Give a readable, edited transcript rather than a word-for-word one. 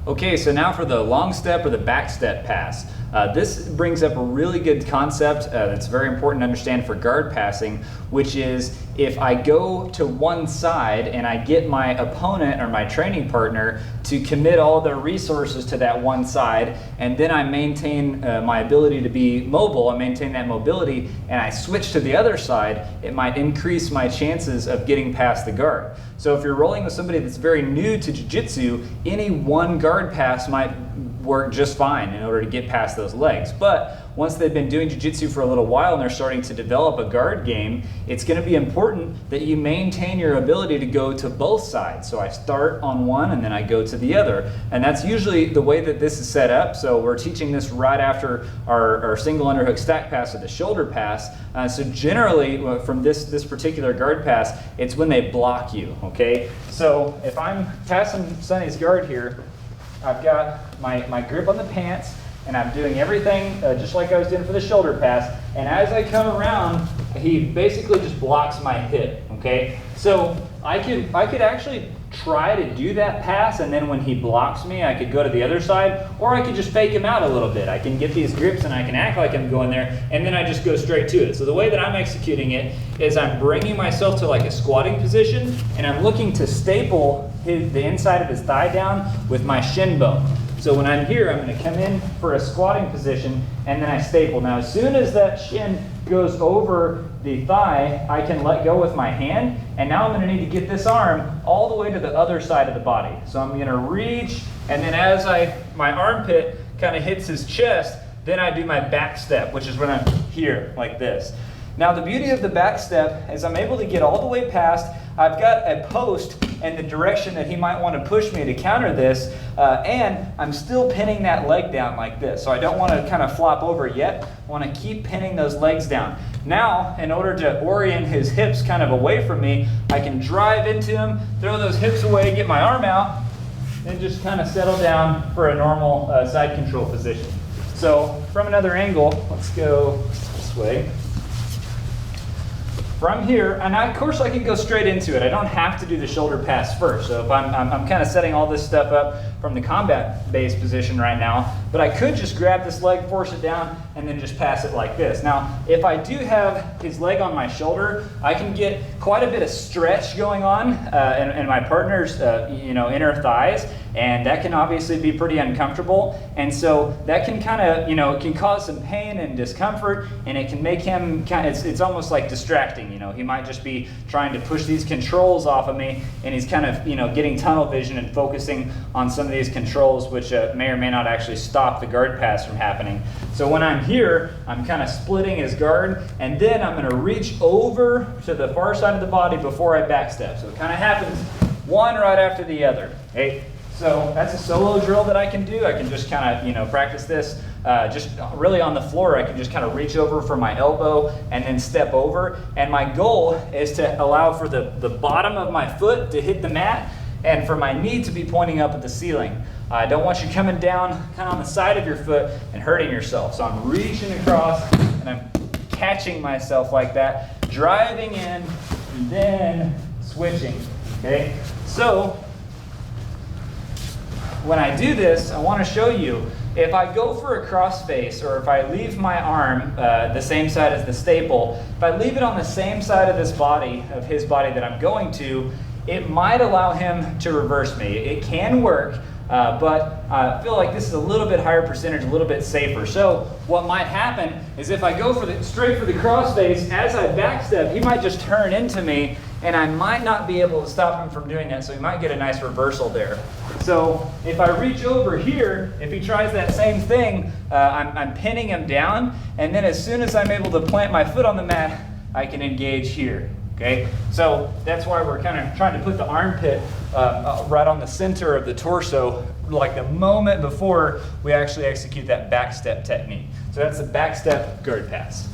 Okay, so now for the long step or the back step pass. This brings up a really good concept that's very important to understand for guard passing, which is if I go to one side and I get my opponent or my training partner to commit all their resources to that one side, and then I maintain my ability to be mobile, I maintain that mobility, and I switch to the other side, it might increase my chances of getting past the guard. So if you're rolling with somebody that's very new to Jiu-Jitsu, any one guard pass might work just fine in order to get past those legs. But once they've been doing Jiu-Jitsu for a little while and they're starting to develop a guard game, it's going to be important that you maintain your ability to go to both sides. So I start on one and then I go to the other. And that's usually the way that this is set up. So we're teaching this right after our single underhook stack pass or the shoulder pass. So generally from this particular guard pass, it's when they block you, okay? So if I'm passing Sonny's guard here, I've got my grip on the pants, and I'm doing everything just like I was doing for the shoulder pass. And as I come around, he basically just blocks my hip, okay? So I could actually try to do that pass, and then when he blocks me, I could go to the other side, or I could just fake him out a little bit. I can get these grips and I can act like I'm going there, and then I just go straight to it. So the way that I'm executing it is I'm bringing myself to like a squatting position, and I'm looking to staple the inside of his thigh down with my shin bone. So when I'm here, I'm going to come in for a squatting position, and then I staple. Now, as soon as that shin goes over the thigh, I can let go with my hand, and now I'm going to need to get this arm all the way to the other side of the body. So I'm going to reach, and then as my armpit kind of hits his chest, then I do my back step, which is when I'm here, like this. Now, the beauty of the back step is I'm able to get all the way past. I've got a post in the direction that he might want to push me to counter this, and I'm still pinning that leg down like this. So I don't want to kind of flop over yet. I want to keep pinning those legs down. Now, in order to orient his hips kind of away from me, I can drive into him, throw those hips away, get my arm out, and just kind of settle down for a normal side control position. So from another angle, let's go this way. From here, and of course I can go straight into it. I don't have to do the shoulder pass first. So if I'm kind of setting all this stuff up from the combat-based position right now, but I could just grab this leg, force it down, and then just pass it like this. Now, if I do have his leg on my shoulder, I can get quite a bit of stretch going on in my partner's inner thighs, and that can obviously be pretty uncomfortable. And so that can kind of, it can cause some pain and discomfort, and it can make him it's almost like distracting. He might just be trying to push these controls off of me, and he's kind of, getting tunnel vision and focusing on some of these controls, which may or may not actually stop the guard pass from happening. So when I'm here, I'm kind of splitting his guard, and then I'm going to reach over to the far side of the body before I backstep. So it kind of happens one right after the other. Okay? So that's a solo drill that I can do. I can just kind of, practice this just really on the floor. I can just kind of reach over for my elbow and then step over. And my goal is to allow for the bottom of my foot to hit the mat and for my knee to be pointing up at the ceiling. I don't want you coming down kind of on the side of your foot and hurting yourself. So I'm reaching across and I'm catching myself like that, driving in, and then switching. Okay? So when I do this, I want to show you, if I go for a cross face, or if I leave my arm the same side as the staple, if I leave it on the same side of this body, of his body that I'm going to, it might allow him to reverse me. It can work, but I feel like this is a little bit higher percentage, a little bit safer. So what might happen is if I go straight for the cross face, as I backstep, he might just turn into me, and I might not be able to stop him from doing that, so he might get a nice reversal there. So if I reach over here, if he tries that same thing, I'm pinning him down, and then as soon as I'm able to plant my foot on the mat, I can engage here. Okay, so that's why we're kind of trying to put the armpit right on the center of the torso, like the moment before we actually execute that back step technique. So that's the back step guard pass.